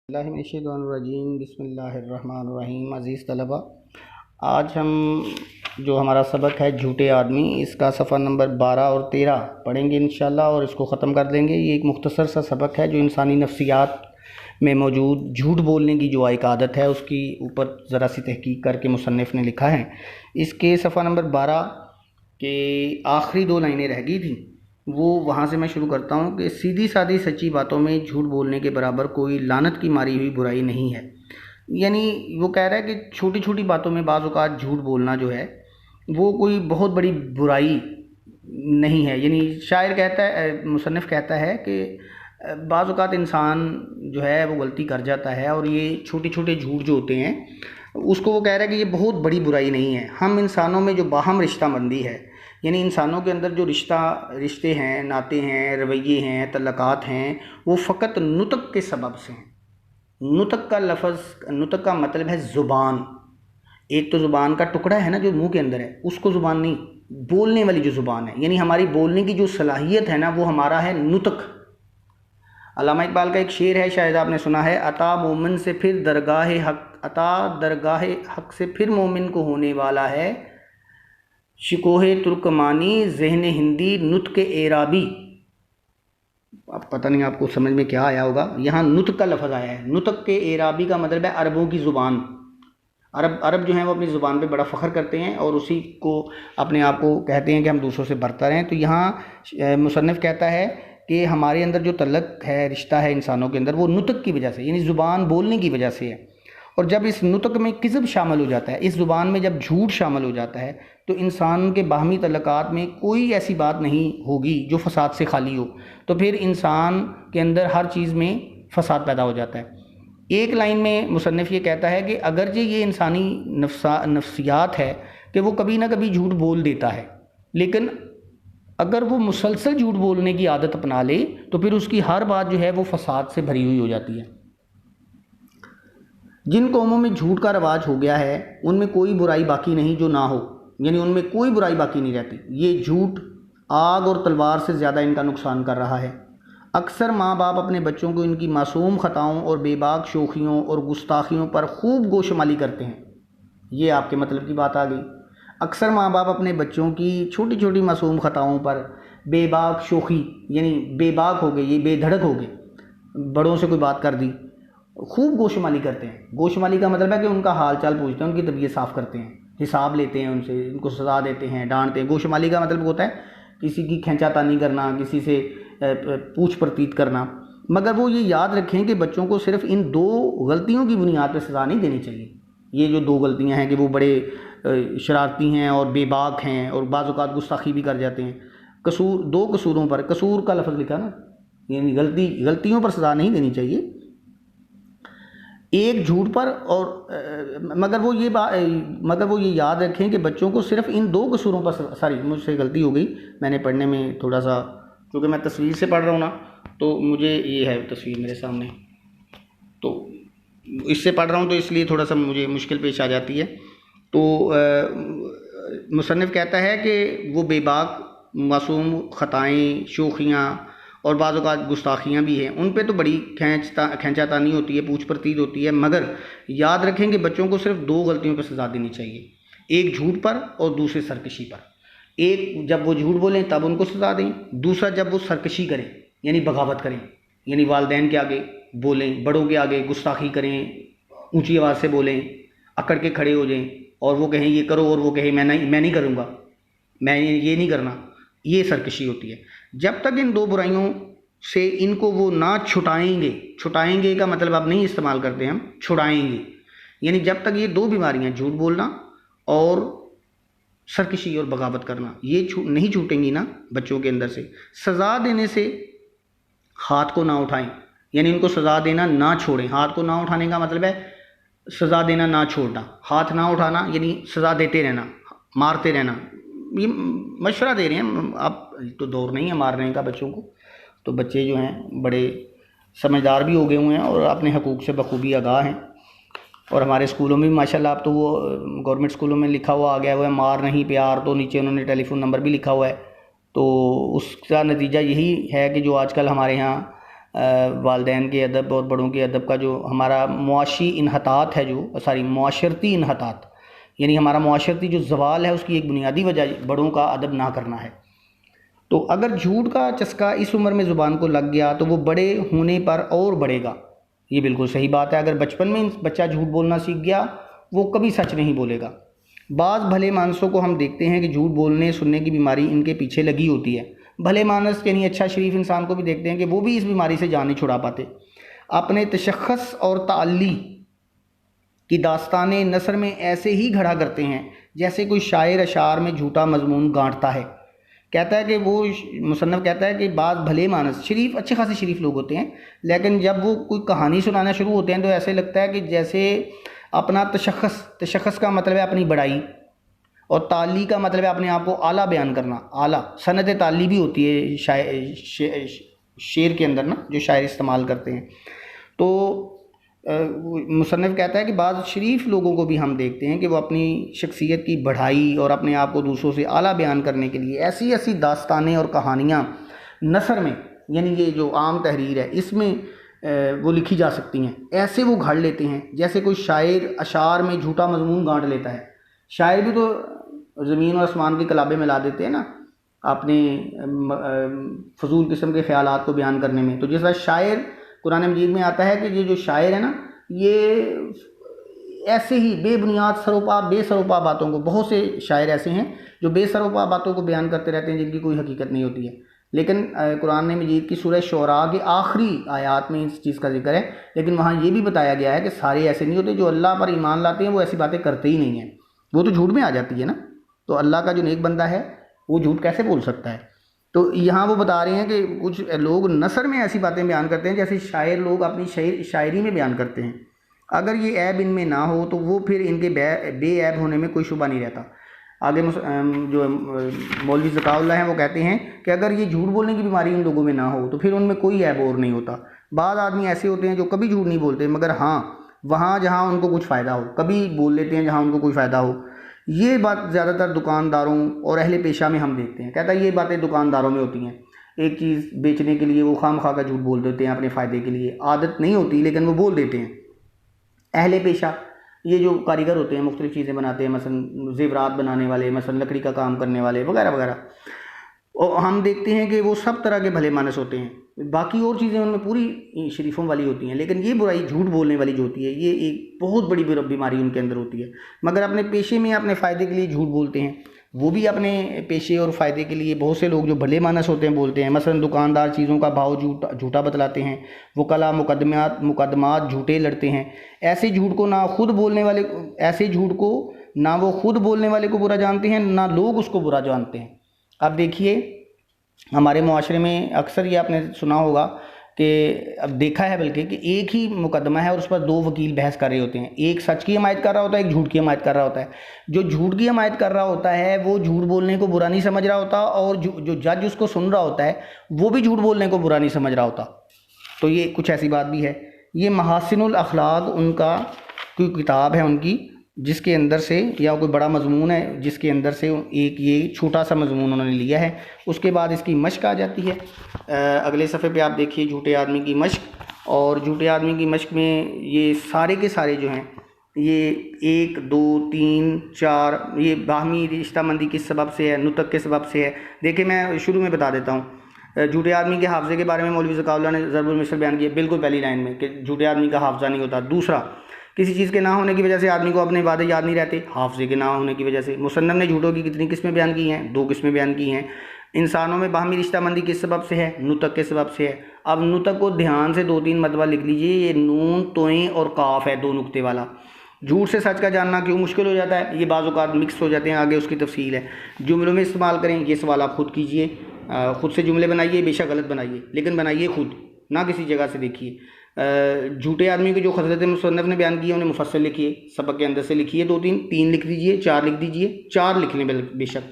बिस्मिल्लाहिर्रहमानिर्रहीम बिस्मिल्लाहिर्रहमानिर्रहीम। अज़ीज़ तलबा, आज हम जो हमारा सबक है झूठे आदमी, इसका सफ़ा नंबर 12 और 13 पढ़ेंगे इंशाल्लाह और इसको ख़त्म कर देंगे। ये एक मुख्तसर सा सबक है जो इंसानी नफ्सियात में मौजूद झूठ बोलने की जो एक आदत है उसकी ऊपर ज़रा सी तहकीक करके मुसन्निफ़ ने लिखा है। इसके सफ़ा नंबर 12 के आखिरी 2 लाइनें रह गई थी, वो वहाँ से मैं शुरू करता हूँ कि सीधी सादी सच्ची बातों में झूठ बोलने के बराबर कोई लानत की मारी हुई बुराई नहीं है। यानी वो कह रहा है कि छोटी छोटी बातों में बाज़ औक़ात झूठ बोलना जो है वो कोई बहुत बड़ी बुराई नहीं है। यानी शायर कहता है, मुसन्निफ़ कहता है कि बाज़ औक़ात इंसान जो है वो गलती कर जाता है और ये छोटे छोटे झूठ जो होते हैं उसको वो कह रहा है कि ये बहुत बड़ी बुराई नहीं है। हम इंसानों में जो बाहम रिश्ताबंदी है, यानी इंसानों के अंदर जो रिश्ते हैं, नाते हैं, रवैये हैं, तल्लुकात हैं, वो फ़कत नुतक के सबब से हैं। नुतक का मतलब है ज़ुबान। एक तो ज़ुबान का टुकड़ा है ना जो मुंह के अंदर है, उसको ज़ुबान नहीं, बोलने वाली जो ज़ुबान है, यानी हमारी बोलने की जो सलाहियत है ना, वो हमारा है नुतक। अल्लामा इकबाल का एक शेर है, शायद आपने सुना है, अता मोमिन से फिर दरगाह हक से फिर मोमिन को होने वाला है, शिकोहे तुर्कमानी ज़हन हिंदी नुत्क एराबी। अब पता नहीं आपको समझ में क्या आया होगा, यहाँ नुत्क का लफ्ज़ आया है। नुत्क के एराबी का मतलब है अरबों की ज़ुबान। अरब जो हैं वो अपनी ज़ुबान पे बड़ा फ़ख्र करते हैं और उसी को अपने आप को कहते हैं कि हम दूसरों से बरतर हैं। तो यहाँ मुसन्निफ़ कहता है कि हमारे अंदर जो तल्लुक़ है, रिश्ता है इंसानों के अंदर, वो नुतक की वजह से, यानी ज़ुबान बोलने की वजह से है। और जब इस नुतक में किज़्ब शामिल हो जाता है, इस ज़ुबान में जब झूठ शामिल हो जाता है, तो इंसान के बाहमी तल्लुकात में कोई ऐसी बात नहीं होगी जो फ़साद से खाली हो। तो फिर इंसान के अंदर हर चीज़ में फ़साद पैदा हो जाता है। एक लाइन में मुसन्निफ़ ये कहता है कि अगरचे ये इंसानी नफ्सियात है कि वो कभी ना कभी झूठ बोल देता है, लेकिन अगर वो मुसलसल झूठ बोलने की आदत अपना ले तो फिर उसकी हर बात जो है वो फ़साद से भरी हुई हो जाती है। जिन कौमों में झूठ का रवाज हो गया है उनमें कोई बुराई बाकी नहीं जो ना हो, यानी उनमें कोई बुराई बाकी नहीं रहती। ये झूठ आग और तलवार से ज़्यादा इनका नुकसान कर रहा है। अक्सर माँ बाप अपने बच्चों को इनकी मासूम ख़ताओं और बेबाक शोखियों और गुस्ताखियों पर खूब गोशमाली करते हैं। ये आपके मतलब की बात आ गई। अक्सर माँ बाप अपने बच्चों की छोटी छोटी मासूम ख़ताओं पर बेबाक शोखी, यानी बेबाक हो गए, ये बेधड़क हो गए, बड़ों से कोई बात कर दी, खूब गोशमाली करते हैं। गोशमाली का मतलब है कि उनका हाल चाल पूछते हैं, उनकी तबीयत साफ़ करते हैं, हिसाब लेते हैं उनसे, उनको सज़ा देते हैं, डांटते हैं। गोशमाली का मतलब होता है किसी की खींचातानी करना, किसी से पूछ प्रतीत करना। मगर वो ये याद रखें कि बच्चों को सिर्फ इन 2 गलतियों की बुनियाद पर सज़ा नहीं देनी चाहिए। ये जो 2 गलतियां हैं कि वो बड़े शरारती हैं और बेबाक हैं और बाज़ औक़ात गुस्ताखी भी कर जाते हैं। 2 कसूरों पर, कसूर का लफ्ज़ लिखा ना, यानी गलतियों पर सज़ा नहीं देनी चाहिए, एक झूठ पर। और मगर वो ये याद रखें कि बच्चों को सिर्फ इन 2 कसूरों पर, मुझसे गलती हो गई, मैंने पढ़ने में थोड़ा सा, क्योंकि मैं तस्वीर से पढ़ रहा हूँ ना, तो मुझे ये है तस्वीर मेरे सामने, तो इससे पढ़ रहा हूँ तो इसलिए थोड़ा सा मुझे मुश्किल पेश आ जाती है। तो मुसन्निफ़ कहता है कि वो बेबाक मासूम ख़ताएँ, शोखियाँ और बाज़ औक़ात गुस्ताखियाँ भी हैं, उन पे तो बड़ी खींचातानी होती है, पूछ प्रतीत होती है। मगर याद रखें कि बच्चों को सिर्फ 2 गलतियों पर सज़ा देनी चाहिए, एक झूठ पर और दूसरे सरकशी पर। एक जब वो झूठ बोलें तब उनको सज़ा दें, दूसरा जब वो सरकशी करें यानी बगावत करें, यानी वालिदैन के आगे बोलें, बड़ों के आगे गुस्ताखी करें, ऊंची आवाज़ से बोलें, अकड़ के खड़े हो जाएं और वो कहें ये करो और वो कहे मैं नहीं करूँगा, मैं ये नहीं करना, ये सरकशी होती है। जब तक इन 2 बुराइयों से इनको वो ना छुटाएंगे का मतलब अब नहीं इस्तेमाल करते हम, छुड़ाएंगे, यानी जब तक ये 2 बीमारियाँ, झूठ बोलना और सरकशी और बगावत करना, ये नहीं छूटेंगी ना बच्चों के अंदर से, सज़ा देने से हाथ को ना उठाएं, यानी इनको सज़ा देना ना छोड़ें। हाथ को ना उठाने का मतलब है सज़ा देना ना छोड़ना, हाथ ना उठाना यानी सज़ा देते रहना, मारते रहना। ये मशवरा दे रहे हैं, आप तो दौर नहीं है मारने का बच्चों को, तो बच्चे जो हैं बड़े समझदार भी हो गए हुए हैं और अपने हकूक़ से बखूबी आगाह हैं। और हमारे स्कूलों में भी माशाल्लाह अब तो वो गवर्नमेंट स्कूलों में लिखा हुआ आ गया हुआ है मार नहीं प्यार, तो नीचे उन्होंने टेलीफोन नंबर भी लिखा हुआ है। तो उसका नतीजा यही है कि जो आजकल हमारे यहाँ वालदैन के अदब और बड़ों के अदब का जो हमारा मुआशी इन्हतात है, जो मुआशरती इन्हतात, यानी हमारा मुआशरती जो ज़वाल है, उसकी एक बुनियादी वजह बड़ों का अदब ना करना है। तो अगर झूठ का चस्का इस उम्र में ज़ुबान को लग गया तो वो बड़े होने पर और बढ़ेगा। ये बिल्कुल सही बात है। अगर बचपन में बच्चा झूठ बोलना सीख गया, वो कभी सच नहीं बोलेगा। बाज़ भले मानसों को हम देखते हैं कि झूठ बोलने सुनने की बीमारी इनके पीछे लगी होती है। भले मानस यानी अच्छा शरीफ इंसान को भी देखते हैं कि वो भी इस बीमारी से जान नहीं छुड़ा पाते। अपने तशख़्ख़ुस और ताल्ली की दास्ताने नसर में ऐसे ही खड़ा करते हैं जैसे कोई शायर अशार में झूठा मजमून गांठता है। कहता है कि वो मुसन्नफ़ कहता है कि बात भले मानस शरीफ अच्छे खासे शरीफ लोग होते हैं, लेकिन जब वो कोई कहानी सुनाना शुरू होते हैं तो ऐसे लगता है कि जैसे अपना तशख़्ख़ुस का मतलब है अपनी बड़ाई, और ताली का मतलब है अपने आप को आला बयान करना। आला सनत ताली भी होती है शेर के अंदर ना, जो शायर इस्तेमाल करते हैं। तो मुसन्निफ़ कहता है कि बाद शरीफ लोगों को भी हम देखते हैं कि वो अपनी शख्सियत की बढ़ाई और अपने आप को दूसरों से आला बयान करने के लिए ऐसी ऐसी दास्तानें और कहानियाँ नसर में, यानी ये जो आम तहरीर है, इसमें वो लिखी जा सकती हैं। ऐसे वो घड़ लेते हैं जैसे कोई शायर अशार में झूठा मजमून गांठ लेता है। शायर भी तो ज़मीन और आसमान के कलाबे में ला देते हैं ना, अपने फजूल किस्म के ख्यालात को बयान करने में। तो जिस तरह शायर कुरान मजीद में आता है कि ये जो शायर है ना, ये ऐसे ही बेबुनियाद बेसरोपा बातों को, बहुत से शायर ऐसे हैं जो बेसरोपा बातों को बयान करते रहते हैं जिनकी कोई हकीकत नहीं होती है। लेकिन कुरान मजीद की सूरह शुअरा के आखिरी आयात में इस चीज़ का जिक्र है, लेकिन वहाँ ये भी बताया गया है कि सारे ऐसे नहीं होते। जो अल्लाह पर ईमान लाते हैं वो ऐसी बातें करते ही नहीं हैं, वो तो झूठ में आ जाती है ना। तो अल्लाह का जो नेक बंदा है वो झूठ कैसे बोल सकता है। तो यहाँ वो बता रहे हैं कि कुछ लोग नसर में ऐसी बातें बयान करते हैं जैसे शायर लोग अपनी शायरी में बयान करते हैं। अगर ये ऐब इनमें ना हो तो वो फिर इनके बेऐब होने में कोई शुबा नहीं रहता। आगे जो मौलवी ज़काउल्लाह हैं वो कहते हैं कि अगर ये झूठ बोलने की बीमारी उन लोगों में ना हो तो फिर उनमें कोई ऐब और नहीं होता। बाद आदमी ऐसे होते हैं जो कभी झूठ नहीं बोलते, मगर हाँ वहाँ जहाँ उनको कुछ फ़ायदा हो कभी बोल लेते हैं, जहाँ उनको कोई फ़ायदा हो। ये बात ज़्यादातर दुकानदारों और अहले पेशा में हम देखते हैं। कहता है ये बातें दुकानदारों में होती हैं। एक चीज़ बेचने के लिए वो खामखा का झूठ बोल देते हैं अपने फ़ायदे के लिए, आदत नहीं होती लेकिन वो बोल देते हैं। अहले पेशा ये जो कारीगर होते हैं, मुख्तलिफ़ चीज़ें बनाते हैं, मसलन ज़ेवरात बनाने वाले, मसलन लकड़ी का काम करने वाले वगैरह वगैरह, और हम देखते हैं कि वो सब तरह के भले मानस होते हैं। बाकी और चीज़ें उनमें पूरी शरीफों वाली होती हैं, लेकिन ये बुराई झूठ बोलने वाली जो होती है ये एक बहुत बड़ी बीमारी उनके अंदर होती है। मगर अपने पेशे में अपने फ़ायदे के लिए झूठ बोलते हैं। वो भी अपने पेशे और फ़ायदे के लिए बहुत से लोग जो भले मानस होते हैं बोलते हैं। मसलन दुकानदार चीज़ों का भाव झूठा बतलाते हैं, वकला मुकदमात झूठे लड़ते हैं। ऐसे झूठ को ना खुद बोलने वाले ऐसे झूठ को ना वो खुद बोलने वाले को बुरा जानते हैं, ना लोग उसको बुरा जानते हैं। अब देखिए हमारे मुआशरे में अक्सर ये आपने सुना होगा कि अब देखा है बल्कि कि एक ही मुकदमा है और उस पर दो वकील बहस कर रहे होते हैं। एक सच की हमायत कर रहा होता है, एक झूठ की हमायत कर रहा होता है। जो झूठ की हमायत कर रहा होता है वो झूठ बोलने को बुरा नहीं समझ रहा होता, और जो जज उसको सुन रहा होता है वो भी झूठ बोलने को बुरा नहीं समझ रहा होता। तो ये कुछ ऐसी बात भी है। ये महासिनुल अखलाक उनका कोई किताब है उनकी, जिसके अंदर से या कोई बड़ा मजमून है जिसके अंदर से एक ये छोटा सा मजमून उन्होंने लिया है। उसके बाद इसकी मश्क आ जाती है। अगले सफ़े पे आप देखिए झूठे आदमी की मश्क, और झूठे आदमी की मश्क में ये सारे के सारे जो हैं ये 1 2 3 4 ये बाहमी रिश्तामंदी किस सबब से है, नुतक के सबब से है। देखिए मैं शुरू में बता देता हूँ। झूठे आदमी के हाफ़े के बारे में मौलवी ज़काउल्लाह ने ज़रबुल मिसल बयान किया बिल्कुल पहली लाइन में कि झूठे आदमी का हाफ़ा नहीं होता। दूसरा, किसी चीज़ के ना होने की वजह से आदमी को अपने वादे याद नहीं रहते, हाफ़े के ना होने की वजह से। मुसन्नफ़ ने झूठों की कितनी किस्में बयान की हैं? 2 किस्में बयान की हैं। इंसानों में बाहमी रिश्तामंदी किस सबब से है? नुतक के सबब से है। अब नुतक को ध्यान से 2-3 मरतबा लिख लीजिए। ये नून तोएं और काफ है, 2 नुक्ते वाला। झूठ से सच का जानना क्यों मुश्किल हो जाता है? ये बाज़-औक़ात मिक्स हो जाते हैं, आगे उसकी तफसील है। जुमलों में इस्तेमाल करें, ये सवाल आप खुद कीजिए। ख़ुद से जुमले बनाइए, बेशक गलत बनाइए लेकिन बनाइए खुद, ना किसी जगह से देखिए। झूठे आदमी के जो खसलत मुसन्नफ़ ने बयान किए उन्हें मुफस्सल लिखिए, सबक के अंदर से लिखिए। 2-3 लिख दीजिए, 4 लिख दीजिए, 4 लिख लें बेशक।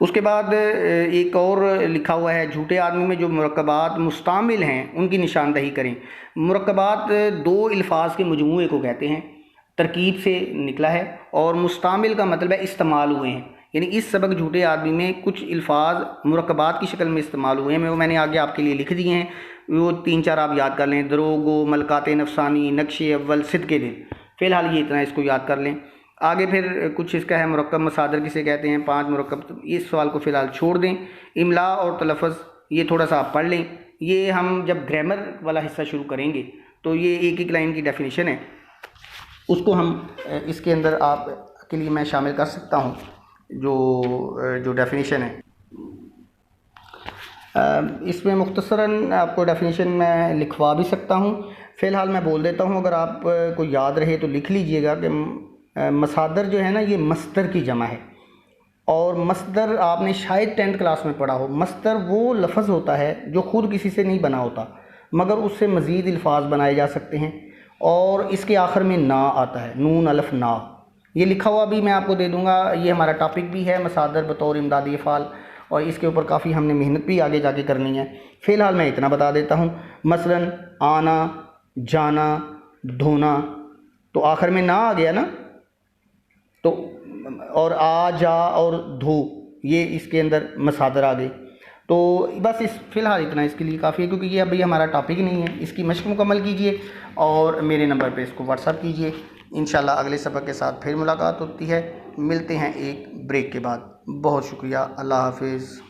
उसके बाद एक और लिखा हुआ है, झूठे आदमी में जो मुरक्कबात मुस्तामिल हैं उनकी निशानदही करें। मुरक्कबात 2 अल्फाज के मजमूए को कहते हैं, तरकीब से निकला है, और मुस्तामिल का मतलब है इस्तेमाल हुए हैं। यानी इस सबक झूठे आदमी में कुछ अल्फाज मुरक्कबात की शक्ल में इस्तेमाल हुए हैं। मैंने आगे आपके लिए लिख दिए हैं। वो 3-4 आप याद कर लें, दरोगो, मलकात नफसानी, नक्शे अव्वल, सिद्के दिल। फ़िलहाल ये इतना इसको याद कर लें। आगे फिर कुछ इसका है, मुरक्कब मसादर किसे कहते हैं, 5 मुरक्कब, तो इस सवाल को फ़िलहाल छोड़ दें। इमला और तलफ़्फ़ुज़ ये थोड़ा सा आप पढ़ लें। ये हम जब ग्रामर वाला हिस्सा शुरू करेंगे तो ये एक एक लाइन की डेफिनेशन है, उसको हम इसके अंदर आप के लिए मैं शामिल कर सकता हूँ, जो डेफिनेशन है इसमें मुख्तसरन आपको डेफिनेशन मैं लिखवा भी सकता हूँ। फ़िलहाल मैं बोल देता हूँ, अगर आप को याद रहे तो लिख लीजिएगा कि मसादर जो है ना, ये मस्दर की जमा है। और मस्दर आपने शायद 10th क्लास में पढ़ा हो। मस्दर वो लफ्ज़ होता है जो ख़ुद किसी से नहीं बना होता, मगर उससे मज़ीद अल्फाज बनाए जा सकते हैं, और इसके आखिर में ना आता है, नून अलिफ ना। ये लिखा हुआ भी मैं आपको दे दूँगा। ये हमारा टॉपिक भी है, मसादर बतौर इमदादी अफ़ाल, और इसके ऊपर काफ़ी हमने मेहनत भी आगे जाके करनी है। फ़िलहाल मैं इतना बता देता हूँ। मसलन आना, जाना, धोना, तो आखिर में ना आ गया ना, तो और आ, जा और धो, ये इसके अंदर मसादर आ गए। तो बस इस फ़िलहाल इतना इसके लिए काफ़ी है, क्योंकि ये अभी हमारा टॉपिक नहीं है। इसकी मशक मुकम्मल कीजिए और मेरे नंबर पे इसको व्हाट्सअप कीजिए। इंशाल्लाह अगले सबक के साथ फिर मुलाकात होती है। मिलते हैं एक ब्रेक के बाद। बहुत शुक्रिया। अल्लाह हाफिज़।